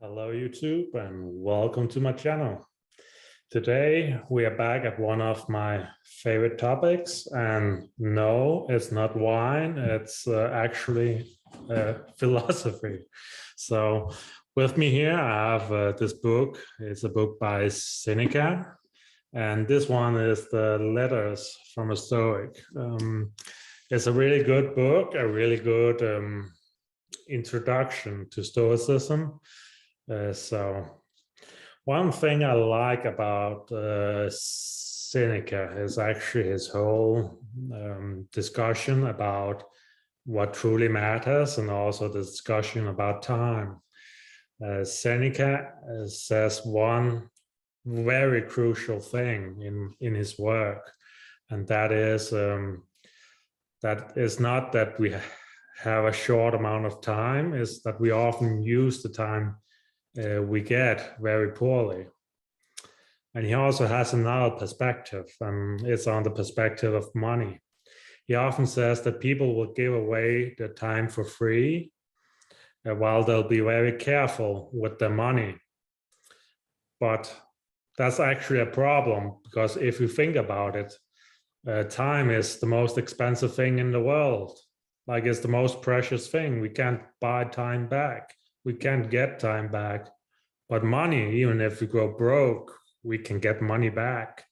Hello YouTube and welcome to my channel. Today we are back at one of my favorite topics, and no, it's not wine, it's actually philosophy. So with me here I have this book. It's a book by Seneca, and this one is the Letters from a Stoic. It's a really good book, a really good introduction to Stoicism. So one thing I like about Seneca is actually his whole discussion about what truly matters, and also the discussion about time. Seneca says one very crucial thing in his work, and that is not that we have a short amount of time, is that we often use the time we get very poorly. And he also has another perspective, and it's on the perspective of money. He often says that people will give away their time for free while they'll be very careful with their money. But that's actually a problem, because if you think about it, time is the most expensive thing in the world. Like, it's the most precious thing. We can't buy time back. We can't get time back, but money, even if we go broke, we can get money back.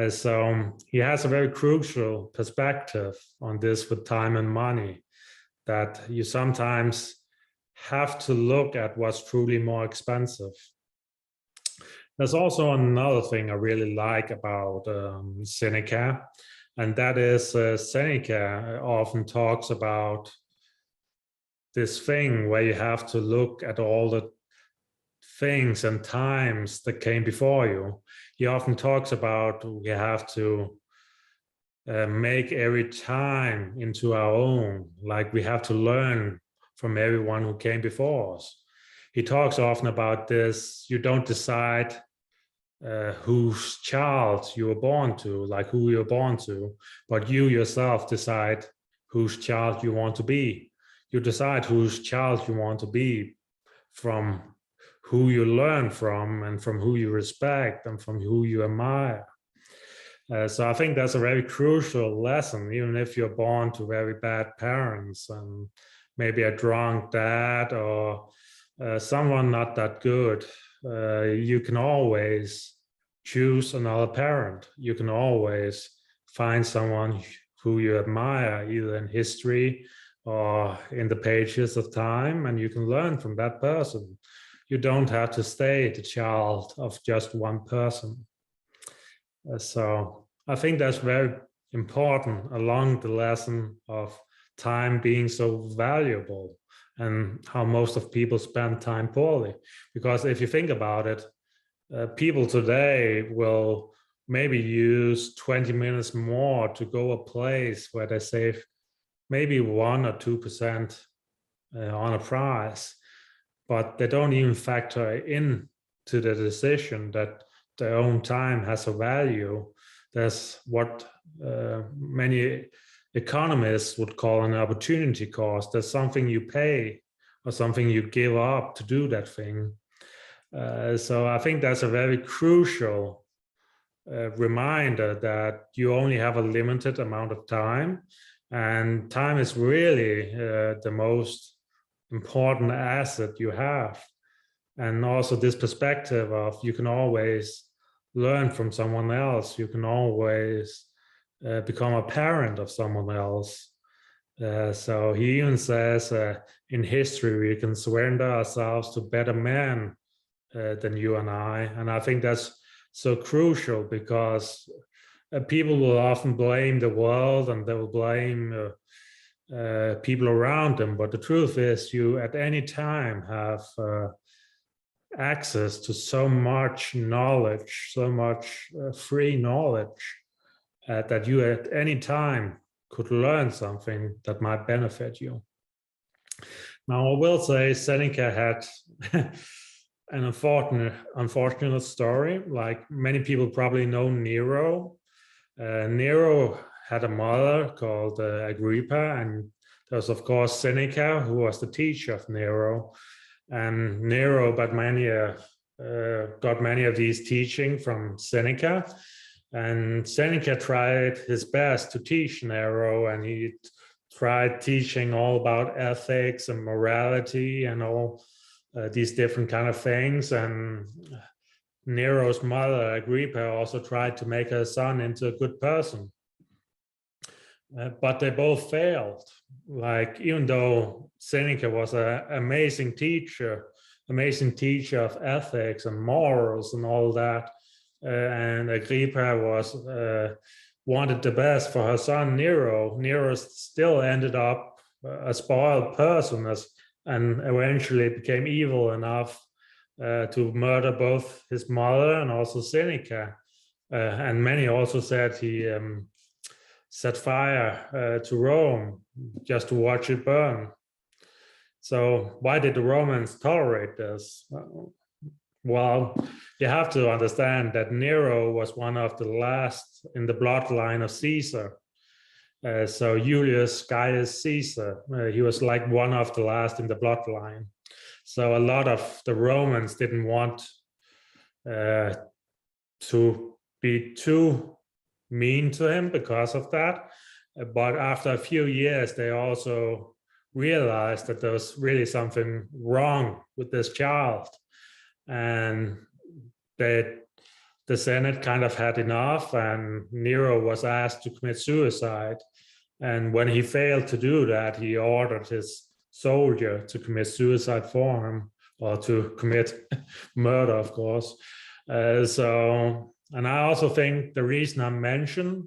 So he has a very crucial perspective on this with time and money, that you sometimes have to look at what's truly more expensive. There's also another thing I really like about Seneca, and that is Seneca often talks about this thing where you have to look at all the things and times that came before you. He often talks about we have to make every time into our own, like we have to learn from everyone who came before us. He talks often about this: you don't decide whose child you were born to, like who you're born to, but you yourself decide whose child you want to be. You decide whose child you want to be from who you learn from, and from who you respect, and from who you admire. So I think that's a very crucial lesson, even if you're born to very bad parents and maybe a drunk dad or someone not that good. You can always choose another parent. You can always find someone who you admire, either in history or in the pages of time, and you can learn from that person. You don't have to stay the child of just one person. So I think that's very important along the lesson of time being so valuable, and how most of people spend time poorly. Because if you think about it, people today will maybe use 20 minutes more to go a place where they save maybe 1 or 2% on a price, but they don't even factor in to the decision that their own time has a value. There's what many economists would call an opportunity cost. There's something you pay or something you give up to do that thing. So I think that's a very crucial reminder that you only have a limited amount of time, and time is really the most important asset you have. And also this perspective of you can always learn from someone else, you can always become a parent of someone else. So he even says in history we can surrender ourselves to better men than you and I. And I think that's so crucial, because people will often blame the world and they will blame people around them. But the truth is, you at any time have access to so much knowledge, so much free knowledge, that you at any time could learn something that might benefit you. Now, I will say Seneca had an unfortunate story. Like, many people probably know Nero. Nero had a mother called Agrippa, and there was, of course, Seneca, who was the teacher of Nero. And Nero got many of these teaching from Seneca. And Seneca tried his best to teach Nero, and he tried teaching all about ethics and morality and all these different kind of things. And Nero's mother, Agrippa, also tried to make her son into a good person. But they both failed. Like, even though Seneca was an amazing teacher of ethics and morals and all that, and Agrippa was wanted the best for her son Nero, Nero still ended up a spoiled person and eventually became evil enough to murder both his mother and also Seneca. And many also said he set fire to Rome just to watch it burn. So why did the Romans tolerate this? Well, you have to understand that Nero was one of the last in the bloodline of Caesar. So Julius Gaius Caesar, he was like one of the last in the bloodline. So a lot of the Romans didn't want to be too mean to him because of that. But after a few years, they also realized that there was really something wrong with this child. And the Senate kind of had enough, and Nero was asked to commit suicide. And when he failed to do that, he ordered his soldier to commit suicide for him, or to commit murder, of course. And I also think the reason I mentioned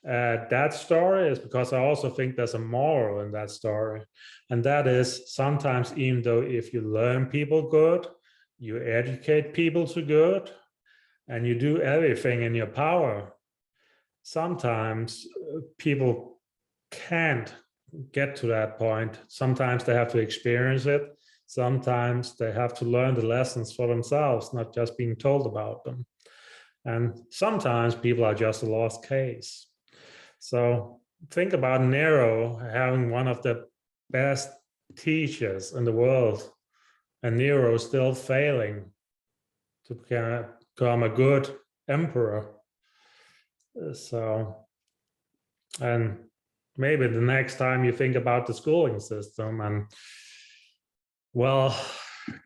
that story is because I also think there's a moral in that story. And that is, sometimes, even though if you learn people good, you educate people to good, and you do everything in your power, sometimes people can't get to that point. Sometimes they have to experience it. Sometimes they have to learn the lessons for themselves, not just being told about them. And sometimes people are just a lost case. So think about Nero having one of the best teachers in the world, and Nero still failing to become a good emperor. So, and maybe the next time you think about the schooling system and, well,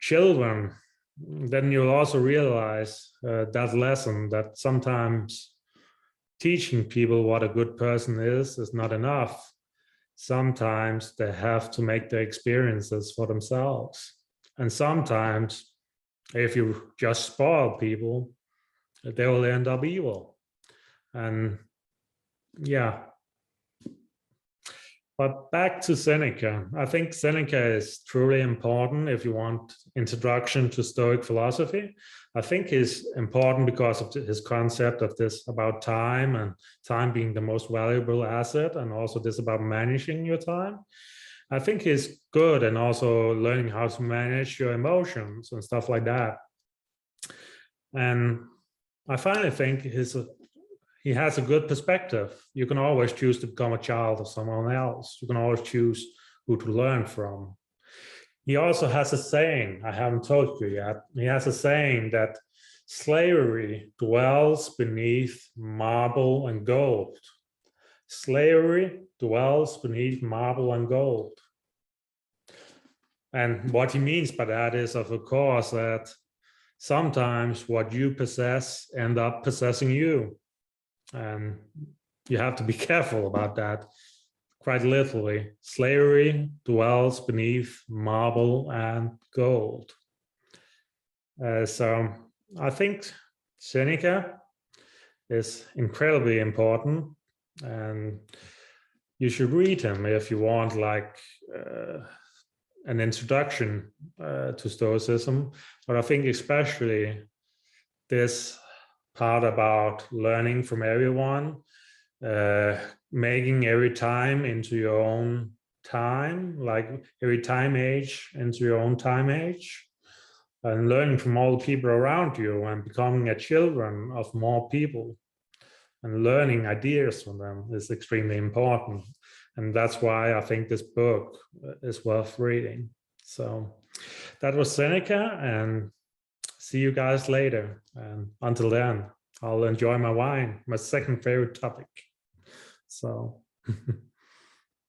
children, then you'll also realize that lesson, that sometimes teaching people what a good person is not enough. Sometimes they have to make their experiences for themselves. And sometimes, if you just spoil people, they will end up evil. And yeah. But back to Seneca. I think Seneca is truly important if you want introduction to Stoic philosophy. I think he's important because of his concept of this about time, and time being the most valuable asset, and also this about managing your time. I think he's good, and also learning how to manage your emotions and stuff like that. And I finally think he has a good perspective. You can always choose to become a child of someone else. You can always choose who to learn from. He also has a saying, I haven't told you yet. He has a saying that slavery dwells beneath marble and gold. Slavery dwells beneath marble and gold. And what he means by that is, of course, that sometimes what you possess end up possessing you. And you have to be careful about that. Quite literally, slavery dwells beneath marble and gold. So I think Seneca is incredibly important, and you should read him if you want, like, an introduction to Stoicism. But I think especially this part about learning from everyone, making every time into your own time, like every time age into your own time age, and learning from all the people around you and becoming a children of more people and learning ideas from them is extremely important. And that's why I think this book is worth reading. So that was Seneca, and see you guys later. And until then, I'll enjoy my wine, my second favorite topic. So